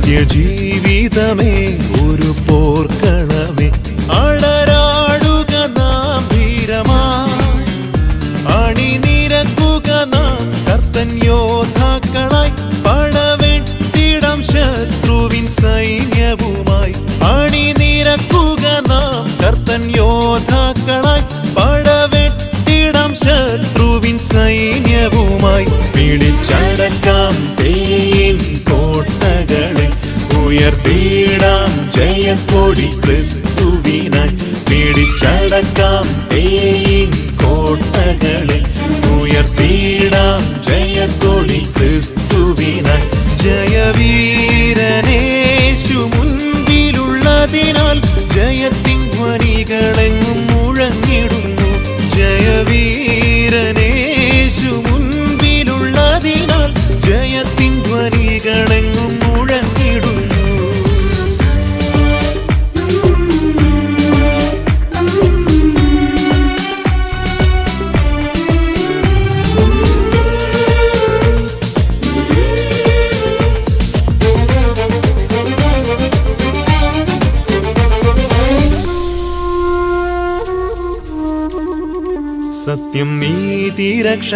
നിത്യജീവിതമേ ഒരു പോർക്കളമേ, അളരാടുക നാം ധീരമായി, അണിനിരക്കുക നാം കർത്തൻ യോദ്ധാക്കളായി, പടവെട്ടിടാം ശത്രുവിൻ സൈന്യവുമായി. അണിനിരക്കുക നാം കർത്തൻ യോദ്ധാക്കളായി, പടവെട്ടിടാം ശത്രുവിൻ സൈന്യവുമായി. പിടിച്ചടക്കാം പേയിൻ കോട്ടകളെ, ഉയർത്തിയിടാം ജയക്കൊടി ക്രിസ്തുവിനായി. പിടിച്ചടക്കാം പേയിൻ കോട്ടകളെ, ഉയർത്തിയിടാം ജയക്കൊടി ക്രിസ്തുവിനായി. ജയവീരനേശു മുൻപിലുള്ളതിനാൽ ജയത്തിൻ ധ്വനികളെങ്ങും മുഴങ്ങിടുന്നു. ജയവീരനേശു മുൻപിലുള്ളതിനാൽ ജയത്തിൻ ധ്വനികളെങ്ങും മുഴങ്ങിടുന്നു. സത്യം നീതി രക്ഷ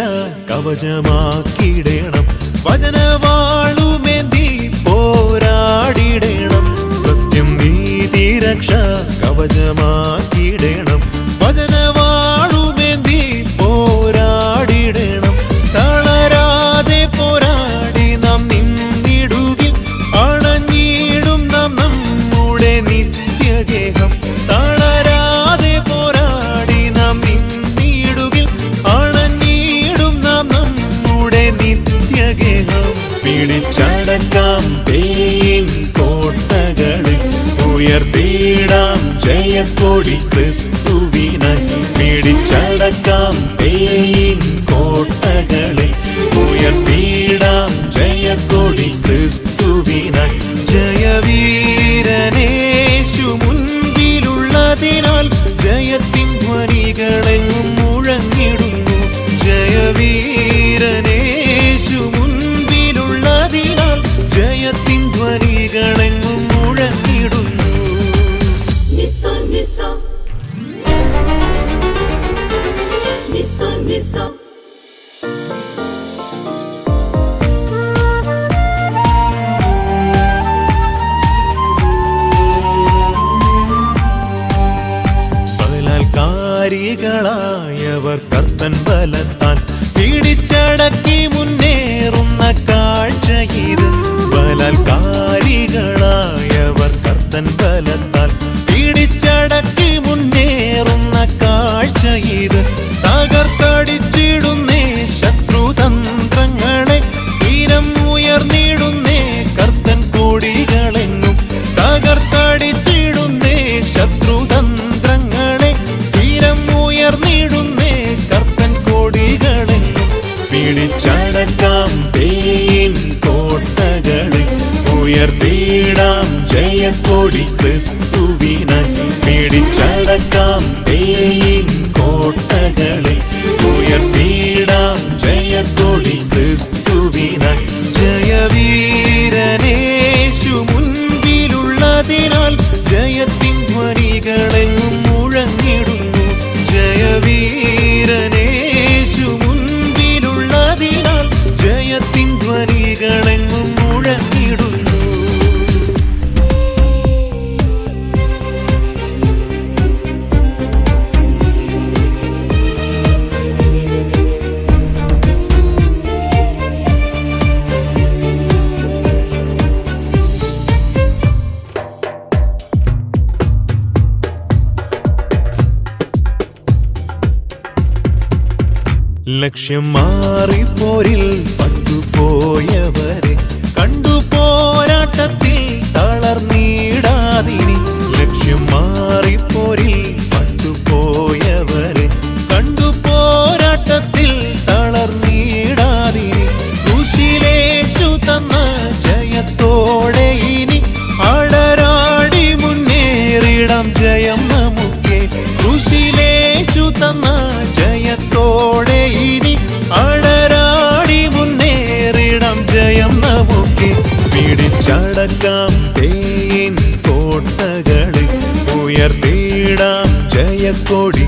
കവചമാക്കിടണം, വചനവാളുമേന്തി പോരാടിടണം. സത്യം നീതി രക്ഷ കവചമാക്കിടണം, വചനവാളുമേന്തി പോരാടിടണം. തളരാതെ പോരാടി നാം നിന്നിടുകിൽ അണഞ്ഞിടും നാം നമ്മുടെ നിത്യഗേഹം. തളരാതെ പോരാടി നാം നിത്യഗേഹം. പിടിച്ചടക്കാം പേയിൻ കോട്ടകളെ, ഉയർത്തിയിടാം ജയക്കൊടി ക്രിസ്തുവിനായി. പിടിച്ചടക്കാം പേയിൻ കോട്ടകളെ, ഉയർത്തിയിടാം ജയക്കൊടി ക്രിസ്തുവിനായി. ജയവീരനേശു മുൻപിലുള്ളതിനാൽ ജയത്തിൻ ധ്വനികളെങ്ങും മുഴങ്ങിടുന്നു. ജയവീരനേശു മുൻപിലുള്ളതിനാൽ ജയത്തിൻ ധ്വനികളെങ്ങും മുഴങ്ങിടുന്നു. Nissan, Nissan, Nissan, Nissan. ബലാൽക്കാരികളായവർ കർത്തൻ ബലത്താൽ പിടിച്ചടക്കി മുന്നേറുന്ന കാഴ്ചയിത്. ബലാൽക്കാരികളായവർ കർത്തൻ ബലത്താൽ പിടിച്ചടക്കി മുന്നേറുന്ന കാഴ്ചയിത്. തകർത്തടിച്ചിടുന്നേ ശത്രുതന്ത്രങ്ങളെ, തീരം ഉയർന്നിടുന്നേ കർത്തൻ കൊടികളെങ്ങും. തകർത്തടിച്ചിടുന്നേ ശത്രുതന്ത്രങ്ങളെ, തീരം ഉയർന്നിടുന്നേ കർത്തൻ കൊടികളെങ്ങും. പിടിച്ചടക്കാം പേയിൻ കോട്ടകളെ, ഉയർത്തിയിടാം ജയക്കൊടി ക്രിസ്തുവിനായി. പിടിച്ചടക്കാം പേയിൻ കോട്ടകളെ, ഉയർത്തിയിടാം ജയക്കൊടി ക്രിസ്തുവിനായി. ജയവീരനേശു മുൻപിലുള്ളതിനാൽ ജയത്തിൻ ധ്വനികളെങ്ങും മുഴങ്ങിടുന്നു. ജയവീരനേശു മുൻപിലുള്ളതിനാൽ ജയത്തിൻ ധ്വനികളെങ്ങും മുഴങ്ങിടുന്നു. ലക്ഷ്യം മാറിപ്പോരിൽ പട്ടുപോയവരെ കണ്ടു പോരാട്ടത്തിൽ തളർന്നിടാതിനി. ലക്ഷ്യം മാറിപ്പോരിൽ പട്ടുപോയവരെ കണ്ടു പോരാട്ടത്തിൽ തളർന്നിടാതിനി. ക്രൂശിലേശു തന്ന ജയത്തോടെ ഇനി അടരാടി മുന്നേറിടാം ജയം നമുക്കേ. ക്രൂശിലേശു തന്ന ജയത്തോടെ ഇനി അടരാടി മുന്നേറിടാം ജയം. കടക്കാം തേയിൻ കോട്ടകളിൽ ഉയർത്തിയിടാം ജയക്കൊടി